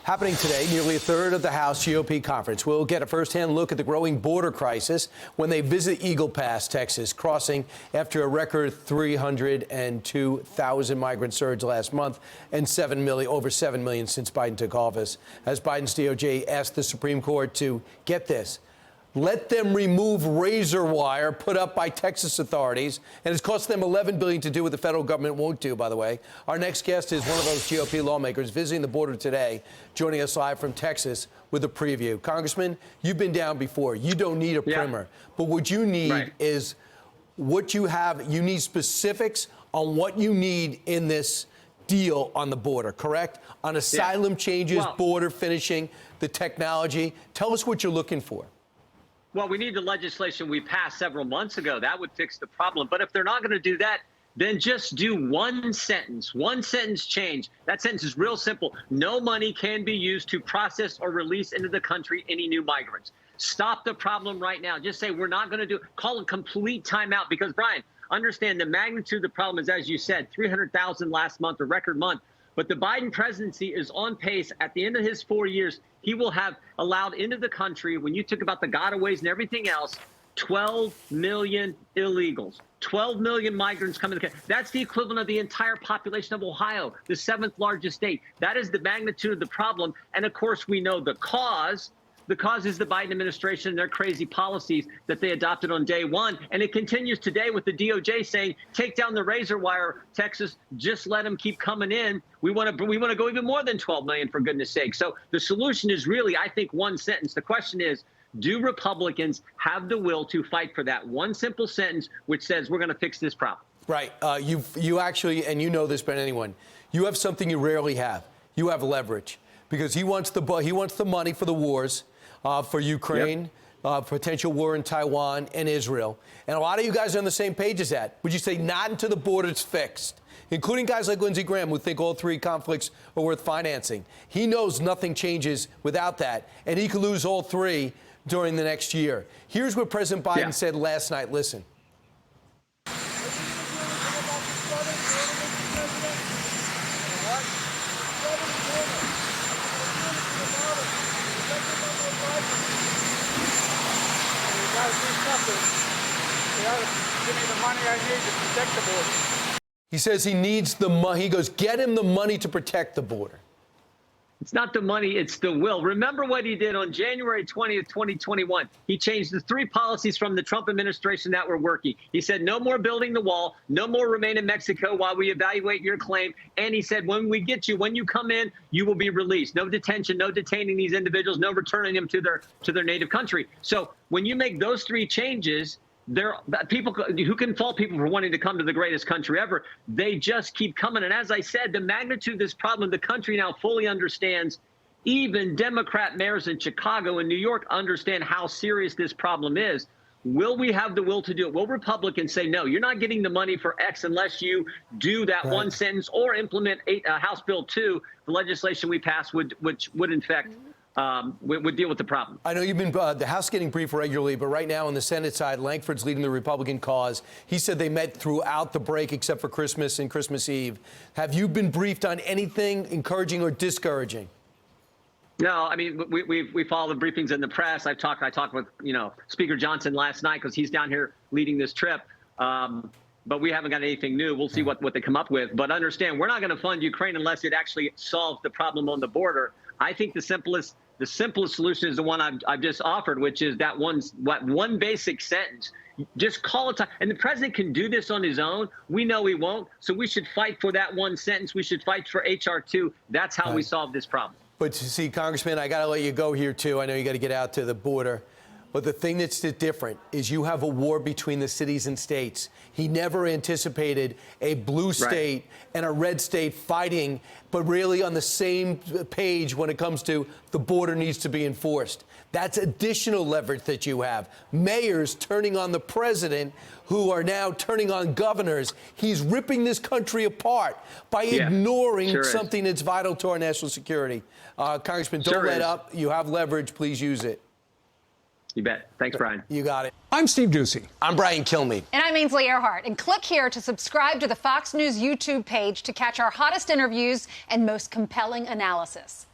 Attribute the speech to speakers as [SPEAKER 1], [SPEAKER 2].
[SPEAKER 1] Happening today, nearly a third of the House GOP conference will get a first-hand look at the growing border crisis when they visit Eagle Pass, Texas, crossing after a record 302,000 migrant surge last month and over 7 million since Biden took office. As Biden's DOJ asked the Supreme Court to, get this, let them remove razor wire put up by Texas authorities, and it's cost them $11 billion to do what the federal government won't do, by the way. Our next guest is one of those GOP lawmakers visiting the border today, joining us live from Texas with a preview. Congressman, you've been down before. You don't need a primer. But what you need is what you have. You need specifics on what you need in this deal on the border, correct? On asylum changes, border finishing, the technology. Tell us what you're looking for.
[SPEAKER 2] Well, we need the legislation we passed several months ago. That would fix the problem. But if they're not going to do that, then just do one sentence change. That sentence is real simple. No money can be used to process or release into the country any new migrants. Stop the problem right now. Just say we're not going to do it. Call a complete timeout because, Brian, understand the magnitude of the problem is, as you said, 300,000 last month, a record month. But the Biden presidency is on pace. At the end of his 4 years, he will have allowed into the country, when you talk about the gotaways and everything else, 12 million illegals, 12 million migrants coming to the country. That's the equivalent of the entire population of Ohio, the 7th largest state. That is the magnitude of the problem. And of course, we know the cause. The cause is the Biden administration and their crazy policies that they adopted on day one. And it continues today with the DOJ saying, take down the razor wire, Texas, just let them keep coming in. We want to go even more than 12 million, for goodness sake. So the solution is really, I think, one sentence. The question is, do Republicans have the will to fight for that one simple sentence which says we're going to fix this problem? Right.
[SPEAKER 1] You actually, and you know this better than anyone, you have something you rarely have. You have leverage because he wants the money for the wars. For Ukraine, potential war in Taiwan and Israel. And a lot of you guys are on the same page as that. Would you say not until the border's fixed, including guys like Lindsey Graham who think all three conflicts are worth financing? He knows nothing changes without that, and he could lose all three during the next year. Here's what President Biden said last night. Listen.
[SPEAKER 3] Give me the money I need to protect the border.
[SPEAKER 1] He says he needs the money. He goes, get him the money to protect the border.
[SPEAKER 2] It's not the money, it's the will. Remember what he did on January 20th, 2021. He changed the 3 policies from the Trump administration that were working. He said no more building the wall, no more remain in Mexico while we evaluate your claim. And he said when we get you, when you come in, you will be released. No detention, no detaining these individuals, no returning them to their native country. So when you make those 3 changes, there are people who can fault people for wanting to come to the greatest country ever. They just keep coming. And as I said, the magnitude of this problem, the country now fully understands. Even Democrat mayors in Chicago and New York understand how serious this problem is. Will we have the will to do it? Will Republicans say, no, you're not getting the money for X unless you do that one sentence or implement House Bill 2, the legislation we passed, which would in fact would deal with the problem.
[SPEAKER 1] I know you've been the House getting briefed regularly, but right now on the Senate side, Lankford's leading the Republican cause. He said they met throughout the break except for Christmas and Christmas Eve. Have you been briefed on anything encouraging or discouraging?
[SPEAKER 2] No, I mean, we follow the briefings in the press. I talked with, Speaker Johnson last night because he's down here leading this trip. But we haven't got anything new. We'll see what they come up with. But understand, we're not going to fund Ukraine unless it actually solves the problem on the border. I think the simplest solution is the one I've just offered, which is that one basic sentence. Just call it time. And the president can do this on his own. We know he won't. So we should fight for that one sentence. We should fight for H.R. 2. That's how we solve this problem.
[SPEAKER 1] But see, Congressman, I got to let you go here, too. I know you got to get out to the border. But the thing that's different is you have a war between the cities and states. He never anticipated a blue state and a red state fighting, but really on the same page when it comes to the border needs to be enforced. That's additional leverage that you have. Mayors turning on the president who are now turning on governors. He's ripping this country apart by ignoring something that's vital to our national security. Congressman, don't let up. You have leverage. Please use it.
[SPEAKER 2] You bet. Thanks, Brian.
[SPEAKER 1] You got it.
[SPEAKER 4] I'm Steve Doocy.
[SPEAKER 1] I'm Brian Kilmeade.
[SPEAKER 5] And I'm Ainsley Earhart. And click here to subscribe to the Fox News YouTube page to catch our hottest interviews and most compelling analysis.